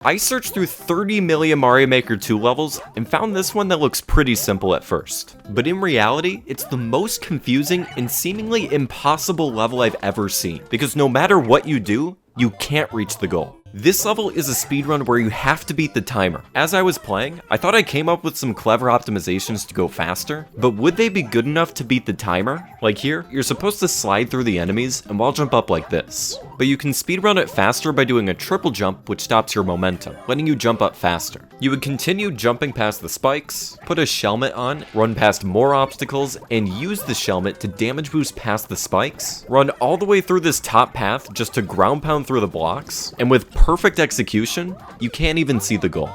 I searched through 30 million Mario Maker 2 levels and found this one that looks pretty simple at first. But in reality, it's the most confusing and seemingly impossible level I've ever seen, because no matter what you do, you can't reach the goal. This level is a speedrun where you have to beat the timer. As I was playing, I thought I came up with some clever optimizations to go faster, but would they be good enough to beat the timer? Like here, you're supposed to slide through the enemies and wall jump up like this. But you can speedrun it faster by doing a triple jump, which stops your momentum, letting you jump up faster. You would continue jumping past the spikes, put a shellmet on, run past more obstacles, and use the shellmet to damage boost past the spikes, run all the way through this top path just to ground pound through the blocks, and with perfect execution, you can't even see the goal.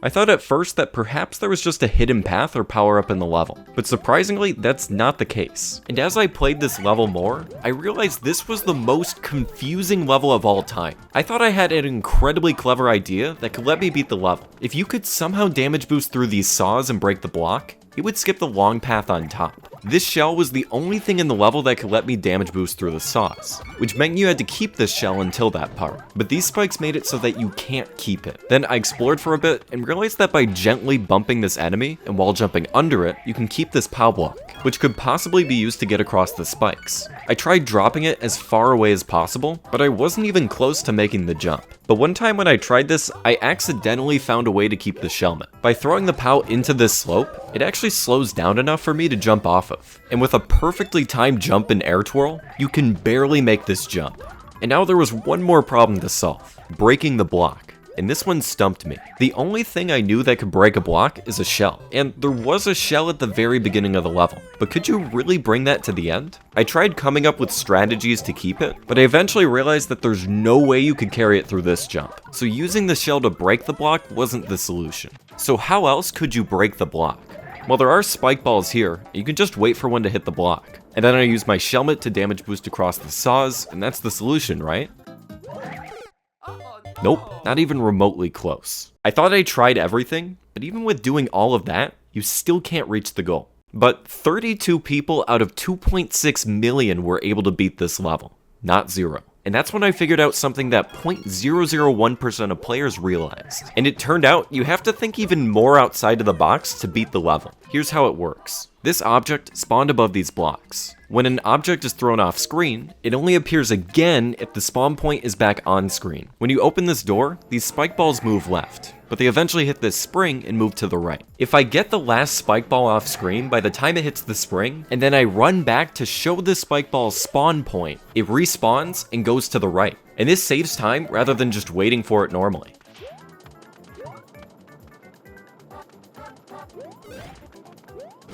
I thought at first that perhaps there was just a hidden path or power up in the level, but surprisingly that's not the case. And as I played this level more, I realized this was the most confusing level of all time. I thought I had an incredibly clever idea that could let me beat the level. If you could somehow damage boost through these saws and break the block, it would skip the long path on top. This shell was the only thing in the level that could let me damage boost through the saws, which meant you had to keep this shell until that part. But these spikes made it so that you can't keep it. Then I explored for a bit and realized that by gently bumping this enemy and while jumping under it, you can keep this POW block, which could possibly be used to get across the spikes. I tried dropping it as far away as possible, but I wasn't even close to making the jump. But one time when I tried this, I accidentally found a way to keep the shellmet. By throwing the POW into this slope, it actually slows down enough for me to jump off of. And with a perfectly timed jump and air twirl, you can barely make this jump. And now there was one more problem to solve: breaking the block. And this one stumped me. The only thing I knew that could break a block is a shell. And there was a shell at the very beginning of the level, but could you really bring that to the end? I tried coming up with strategies to keep it, but I eventually realized that there's no way you could carry it through this jump. So using the shell to break the block wasn't the solution. So how else could you break the block? Well, there are spike balls here. You can just wait for one to hit the block. And then I use my shellmet to damage boost across the saws, and that's the solution, right? Nope, not even remotely close. I thought I tried everything, but even with doing all of that, you still can't reach the goal. But 32 people out of 2.6 million were able to beat this level, not 0. And that's when I figured out something that 0.001% of players realized. And it turned out you have to think even more outside of the box to beat the level. Here's how it works. This object spawned above these blocks. When an object is thrown off screen, it only appears again if the spawn point is back on screen. When you open this door, these spike balls move left, but they eventually hit this spring and move to the right. If I get the last spike ball off screen by the time it hits the spring, and then I run back to show the spike ball's spawn point, it respawns and goes to the right. And this saves time rather than just waiting for it normally.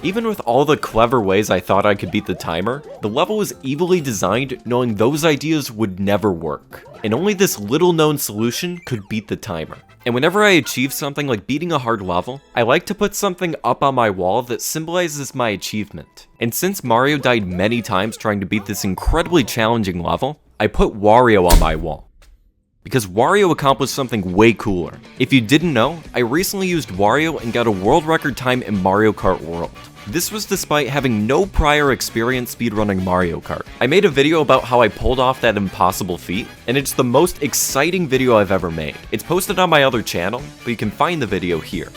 Even with all the clever ways I thought I could beat the timer, the level was evilly designed knowing those ideas would never work. And only this little known solution could beat the timer. And whenever I achieve something like beating a hard level, I like to put something up on my wall that symbolizes my achievement. And since Mario died many times trying to beat this incredibly challenging level, I put Wario on my wall. Because Wario accomplished something way cooler. If you didn't know, I recently used Wario and got a world record time in Mario Kart World. This was despite having no prior experience speedrunning Mario Kart. I made a video about how I pulled off that impossible feat, and it's the most exciting video I've ever made. It's posted on my other channel, but you can find the video here.